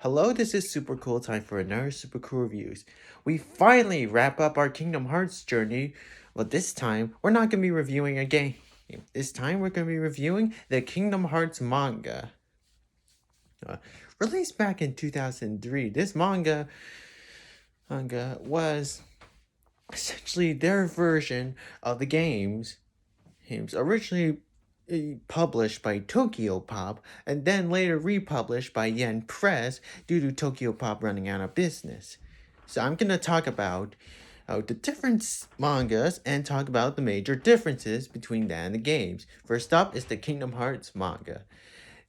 Hello, this is super cool. Time for another super cool reviews. We finally wrap up our Kingdom Hearts journey, but this time we're not gonna be reviewing a game. This time we're gonna be reviewing the Kingdom Hearts manga. Uh, Released back in 2003, this manga was essentially their version of the games originally published by Tokyo Pop and then later republished by Yen Press due to Tokyo Pop running out of business. So I'm going to talk about the different mangas and talk about the major differences between that and the games. First up is the Kingdom Hearts manga.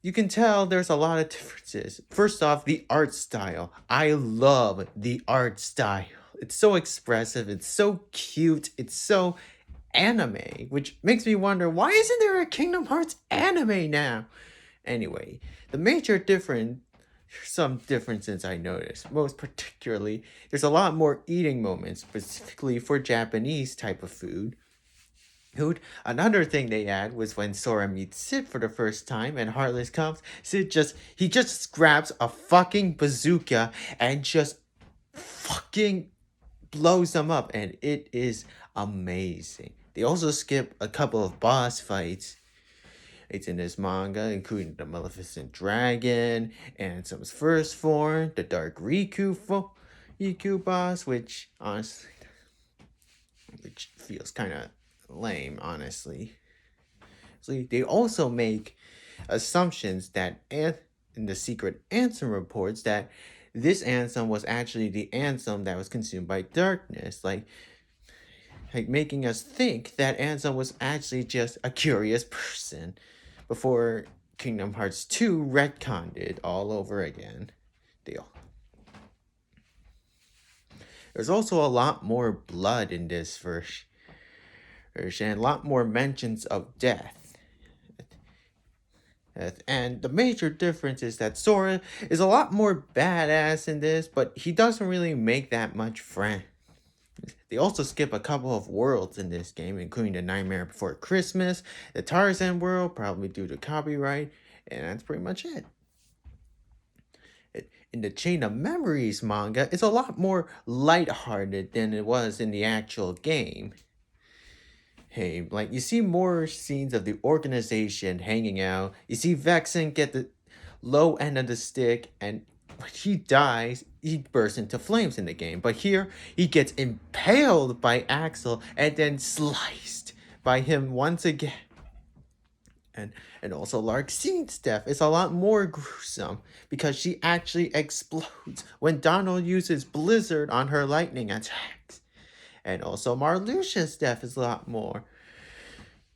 You can tell there's a lot of differences. First off, the art style. I love the art style. It's so expressive, it's so cute, it's so anime, which makes me wonder why isn't there a Kingdom Hearts anime now? Anyway, the major difference, some differences I noticed. Most particularly, there's a lot more eating moments, specifically for Japanese type of food. Another thing they add was when Sora meets Sid for the first time and Heartless comes, he just grabs a fucking bazooka and just fucking blows them up, and it is amazing. They also skip a couple of boss fights. It's in this manga, including the Maleficent Dragon, Ansem's first form, the Dark Riku boss, which honestly, which feels kind of lame, honestly. So they also make assumptions that in the secret Ansem reports that this Ansem was actually the Ansem that was consumed by darkness, like making us think that Ansem was actually just a curious person before Kingdom Hearts 2 retconned it all over again. Deal. There's also a lot more blood in this version, a lot more mentions of death. And the major difference is that Sora is a lot more badass in this, but he doesn't really make that much friends. They also skip a couple of worlds in this game, including the Nightmare Before Christmas, the Tarzan world, probably due to copyright, and that's pretty much it. In the Chain of Memories manga, it's a lot more lighthearted than it was in the actual game. Hey, like you see more scenes of the organization hanging out. You see Vexen get the low end of the stick, and when he dies, he bursts into flames in the game. But here, he gets impaled by Axel and then sliced by him once again. And also Larxine's death is a lot more gruesome because she actually explodes when Donald uses Blizzard on her lightning attacks. And also Marluxia's death is a lot more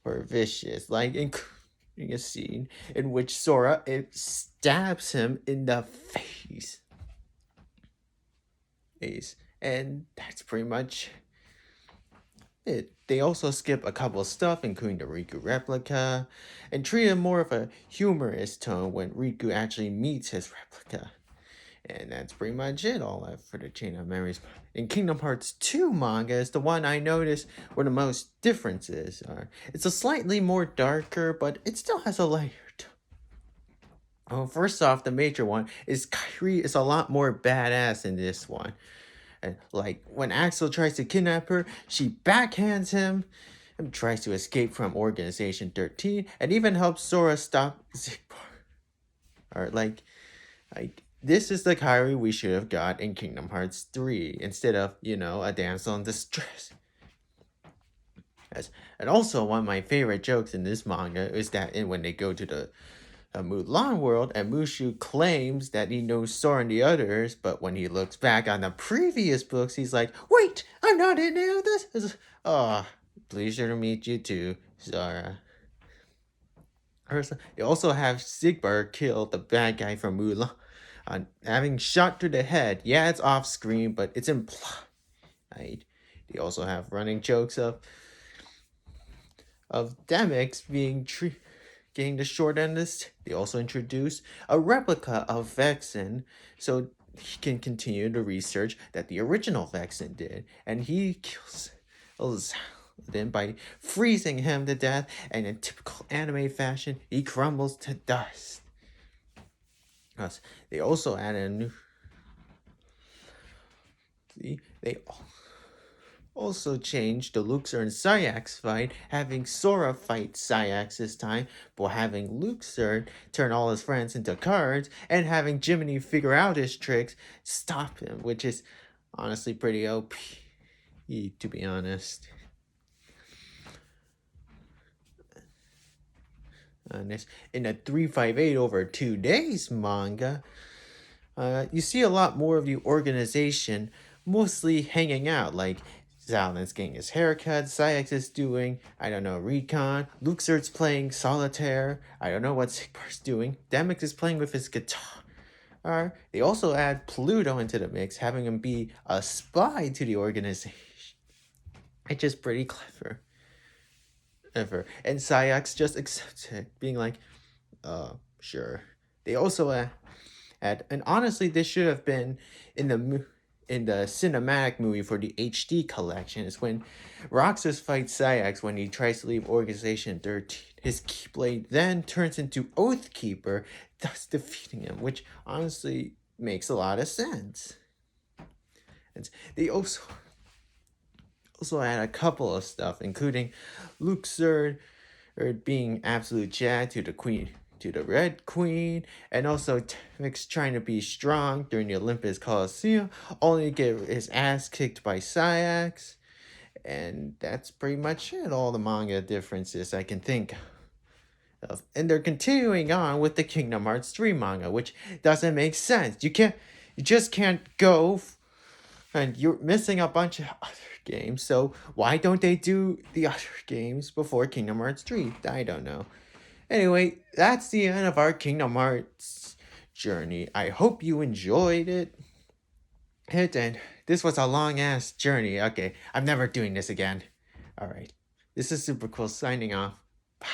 vicious, like including a scene in which Sora stabs him in the face. And that's pretty much it. They also skip a couple of stuff, including the Riku replica, and treat it more of a humorous tone when Riku actually meets his replica. And that's pretty much it, all for the Chain of Memories. In Kingdom Hearts 2 manga is the one I noticed where the most differences are. It's a slightly more darker, but it still has a layer. Oh, first off, the major one is Kyrie is a lot more badass in this one. And like when Axel tries to kidnap her, she backhands him and tries to escape from Organization 13 and even helps Sora stop Zigbar. Or like this is the Kyrie we should have got in Kingdom Hearts 3 instead of, a damsel in distress. And also, one of my favorite jokes in this manga is that when they go to the Mulan world, and Mushu claims that he knows Sora and the others, but when he looks back on the previous books, he's like, "Wait, I'm not in any of this." Oh, pleasure to meet you too, Sora. They also have Zigbar kill the bad guy from Mulan, having shot through the head. Yeah, it's off screen, but it's implied. They also have running jokes of Demix getting the short end of this. They also introduce a replica of Vexen, so he can continue the research that the original Vexen did, and he kills then by freezing him to death, and in typical anime fashion, he crumbles to dust. Us. They also added a new. They also changed the Luxor and Sayax fight, having Sora fight Sayax this time, but having Luxor turn all his friends into cards, and having Jiminy figure out his tricks, stop him, which is honestly pretty OP, to be honest. In a 358 over 2 days manga, you see a lot more of the organization mostly hanging out, like Zalin's getting his haircut, Sayax is doing, I don't know, recon, Luxort's playing solitaire, I don't know what Sigmar's doing, Demix is playing with his guitar. They also add Pluto into the mix, having him be a spy to the organization. It's just pretty clever. And Sayax just accepts it, being like, sure. They also and honestly, this should have been in the cinematic movie for the HD collection. Is when Roxas fights Sayax when he tries to leave Organization 13. His Keyblade then turns into Oathkeeper, thus defeating him, which honestly makes a lot of sense. And they also add a couple of stuff, including Luxord being absolute Jad to the Queen, to the Red Queen, and also Temix trying to be strong during the Olympus Coliseum, only to get his ass kicked by Sayax. And that's pretty much it, all the manga differences I can think of. And they're continuing on with the Kingdom Hearts 3 manga, which doesn't make sense. You just can't go, and you're missing a bunch of other games, so why don't they do the other games before Kingdom Hearts 3? I don't know. Anyway, that's the end of our Kingdom Hearts journey. I hope you enjoyed it. And this was a long ass journey. Okay, I'm never doing this again. Alright. This is Super Cool signing off. Bye.